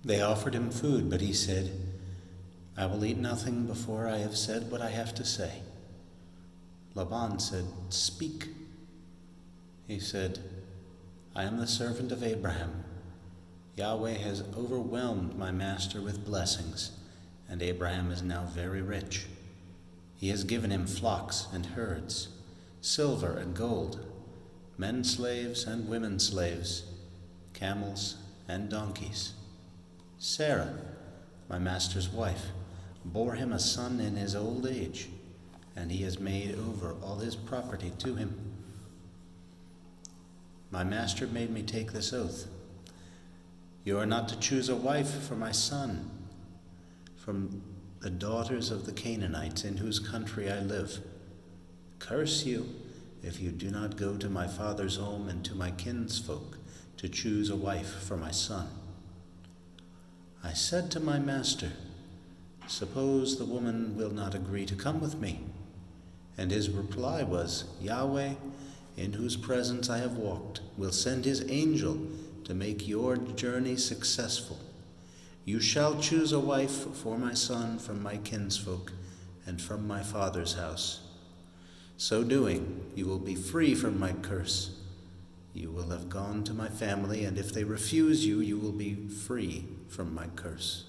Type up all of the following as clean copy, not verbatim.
They offered him food, but he said, "I will eat nothing before I have said what I have to say." Laban said, "Speak." He said, "I am the servant of Abraham. Yahweh has overwhelmed my master with blessings, and Abraham is now very rich. He has given him flocks and herds, silver and gold, men slaves and women slaves, camels and donkeys. Sarah, my master's wife, bore him a son in his old age, and he has made over all his property to him. My master made me take this oath: you are not to choose a wife for my son from the daughters of the Canaanites in whose country I live. Curse you if you do not go to my father's home and to my kinsfolk to choose a wife for my son." I said to my master, "Suppose the woman will not agree to come with me?" And his reply was, "Yahweh, in whose presence I have walked, will send his angel to make your journey successful. You shall choose a wife for my son from my kinsfolk and from my father's house. So doing, you will be free from my curse. You will have gone to my family, and if they refuse you, you will be free from my curse."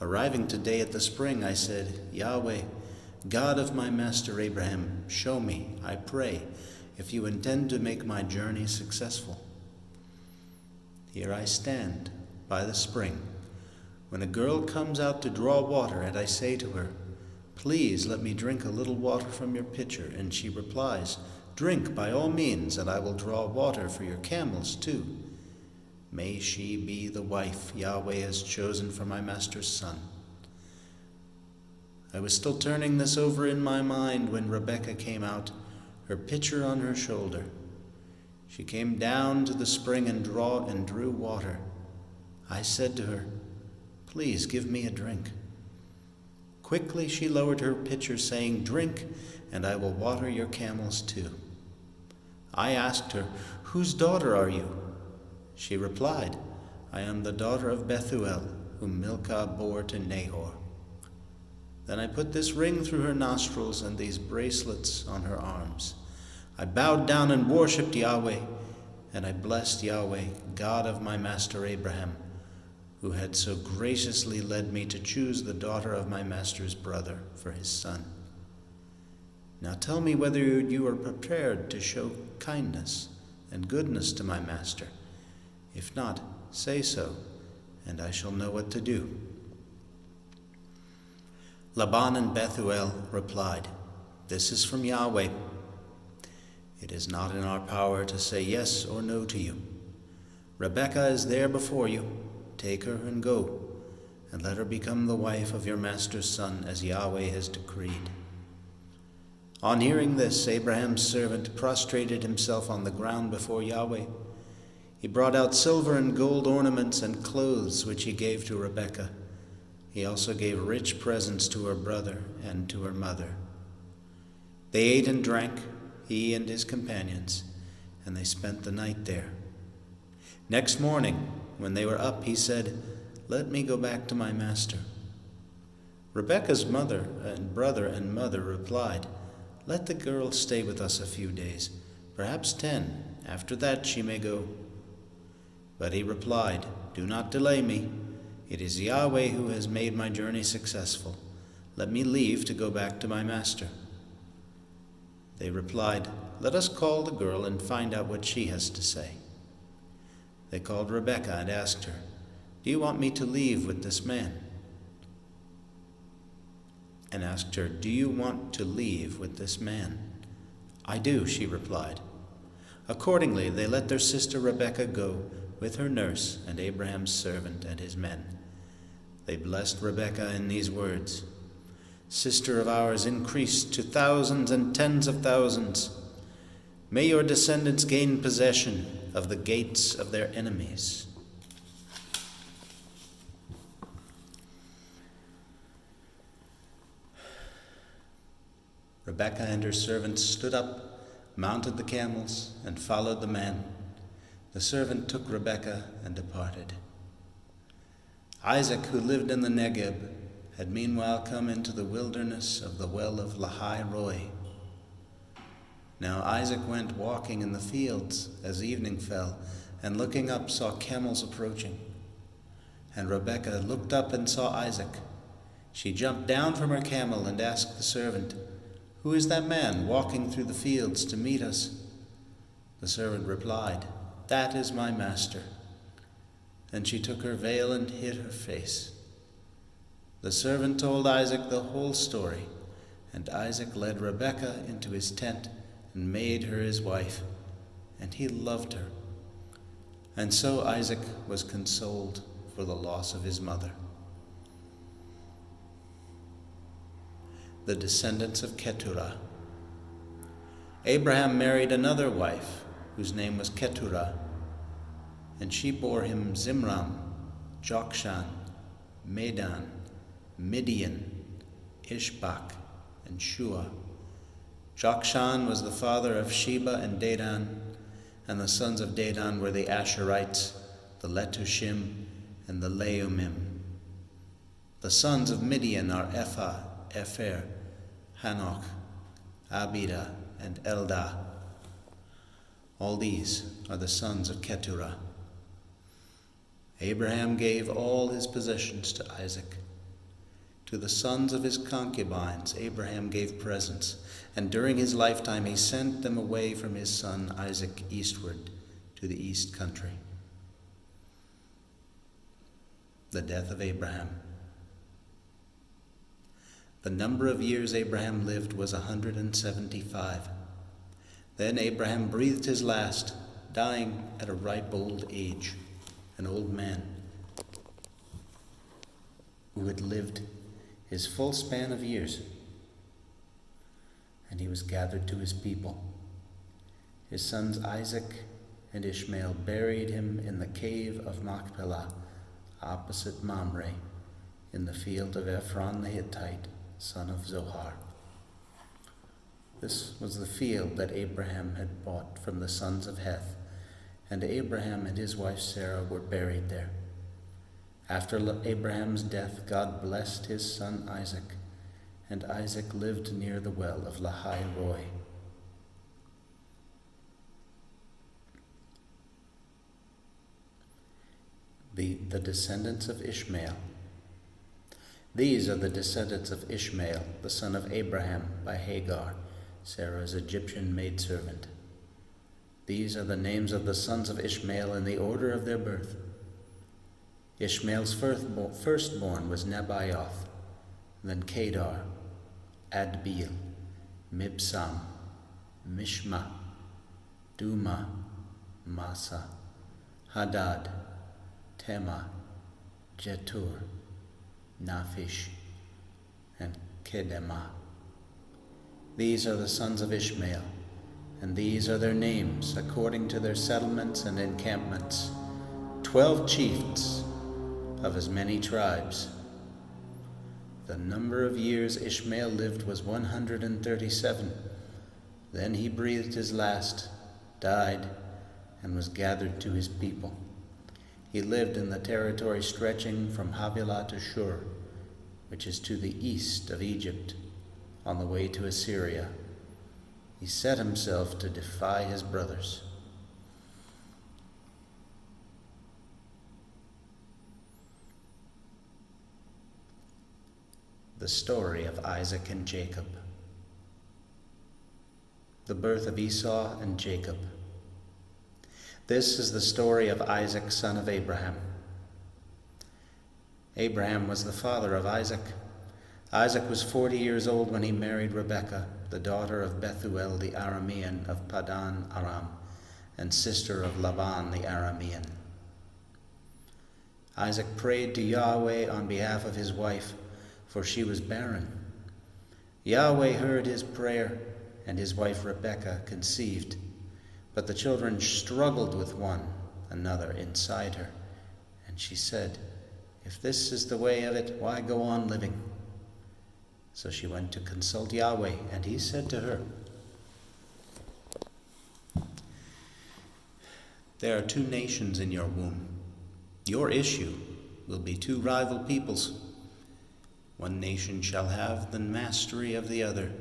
Arriving today at the spring, I said, "Yahweh, God of my master Abraham, show me, I pray, if you intend to make my journey successful." Here I stand by the spring, when a girl comes out to draw water, and I say to her, "Please let me drink a little water from your pitcher," and she replies, "Drink by all means, and I will draw water for your camels too." May she be the wife Yahweh has chosen for my master's son. I was still turning this over in my mind when Rebekah came out, her pitcher on her shoulder. She came down to the spring and drew water. I said to her, "Please give me a drink." Quickly she lowered her pitcher, saying, "Drink, and I will water your camels too." I asked her, "Whose daughter are you?" She replied, "I am the daughter of Bethuel, whom Milcah bore to Nahor." Then I put this ring through her nostrils and these bracelets on her arms. I bowed down and worshipped Yahweh, and I blessed Yahweh, God of my master Abraham, who had so graciously led me to choose the daughter of my master's brother for his son. Now tell me whether you are prepared to show kindness and goodness to my master. If not, say so, and I shall know what to do." Laban and Bethuel replied, "This is from Yahweh. It is not in our power to say yes or no to you. Rebekah is there before you. Take her and go, and let her become the wife of your master's son, as Yahweh has decreed." On hearing this, Abraham's servant prostrated himself on the ground before Yahweh. He brought out silver and gold ornaments and clothes, which he gave to Rebekah. He also gave rich presents to her brother and to her mother. They ate and drank, he and his companions, and they spent the night there. Next morning, when they were up, he said, "Let me go back to my master." Rebekah's mother and brother and mother replied, "Let the girl stay with us a few days, perhaps 10. After that she may go." But he replied, "Do not delay me. It is Yahweh who has made my journey successful. Let me leave to go back to my master." They replied, "Let us call the girl and find out what she has to say." They called Rebekah and asked her, "Do you want me to leave with this man?" And asked her, "Do you want to leave with this man?" "I do," she replied. Accordingly, they let their sister Rebekah go with her nurse and Abraham's servant and his men. They blessed Rebekah in these words, "Sister of ours, increase to thousands and tens of thousands. May your descendants gain possession of the gates of their enemies." Rebekah and her servants stood up, mounted the camels, and followed the man. The servant took Rebekah and departed. Isaac, who lived in the Negeb, had meanwhile come into the wilderness of the well of Lahai Roi. Now Isaac went walking in the fields as evening fell, and looking up saw camels approaching. And Rebekah looked up and saw Isaac. She jumped down from her camel and asked the servant, "Who is that man walking through the fields to meet us?" The servant replied, "That is my master." And she took her veil and hid her face. The servant told Isaac the whole story, and Isaac led Rebekah into his tent and made her his wife, and he loved her. And so Isaac was consoled for the loss of his mother. The descendants of Keturah. Abraham married another wife, whose name was Keturah, and she bore him Zimram, Jokshan, Medan, Midian, Ishbak, and Shua. Jokshan was the father of Sheba and Dedan, and the sons of Dedan were the Asherites, the Letushim, and the Leumim. The sons of Midian are Ephah, Epher, Hanoch, Abida, and Eldah. All these are the sons of Keturah. Abraham gave all his possessions to Isaac. To the sons of his concubines Abraham gave presents, and during his lifetime he sent them away from his son Isaac eastward to the east country. The death of Abraham. The number of years Abraham lived was 175. Then Abraham breathed his last, dying at a ripe old age, an old man who had lived his full span of years. And he was gathered to his people. His sons Isaac and Ishmael buried him in the cave of Machpelah, opposite Mamre, in the field of Ephron the Hittite, son of Zohar. This was the field that Abraham had bought from the sons of Heth, and Abraham and his wife Sarah were buried there. After Abraham's death, God blessed his son Isaac, and Isaac lived near the well of Lahai Roi. The descendants of Ishmael. These are the descendants of Ishmael, the son of Abraham, by Hagar, Sarah's Egyptian maidservant. These are the names of the sons of Ishmael in the order of their birth. Ishmael's firstborn was Nebaioth, then Kedar, Adbeel, Mibsam, Mishma, Duma, Massa, Hadad, Tema, Jetur, Naphish, and Kedemah. These are the sons of Ishmael, and these are their names according to their settlements and encampments, 12 chiefs of as many tribes. The number of years Ishmael lived was 137. Then he breathed his last, died, and was gathered to his people. He lived in the territory stretching from Havilah to Shur, which is to the east of Egypt, on the way to Assyria. He set himself to defy his brothers. The story of Isaac and Jacob. The birth of Esau and Jacob. This is the story of Isaac, son of Abraham. Abraham was the father of Isaac. Isaac was 40 years old when he married Rebekah, the daughter of Bethuel the Aramean of Padan Aram, and sister of Laban the Aramean. Isaac prayed to Yahweh on behalf of his wife, for she was barren. Yahweh heard his prayer, and his wife Rebekah conceived. But the children struggled with one another inside her, and she said, "If this is the way of it, why go on living?" So she went to consult Yahweh, and he said to her, "There are 2 nations in your womb. Your issue will be two rival peoples. One nation shall have the mastery of the other,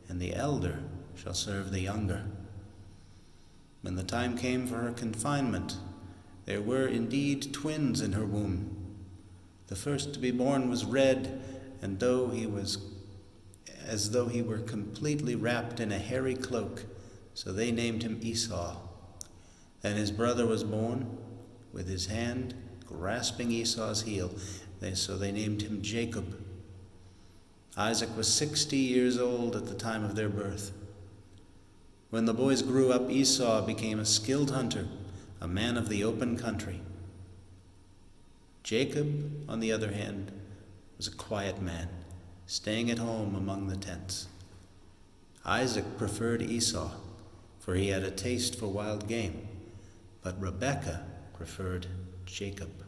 and the elder shall serve the younger. When the time came for her confinement, there were indeed twins in her womb. The first to be born was red, and as though he were completely wrapped in a hairy cloak, so they named him Esau. Then his brother was born, with his hand grasping Esau's heel, so they named him Jacob. Isaac was 60 years old at the time of their birth. When the boys grew up, Esau became a skilled hunter, a man of the open country. Jacob, on the other hand, was a quiet man, staying at home among the tents. Isaac preferred Esau, for he had a taste for wild game, but Rebekah preferred Jacob.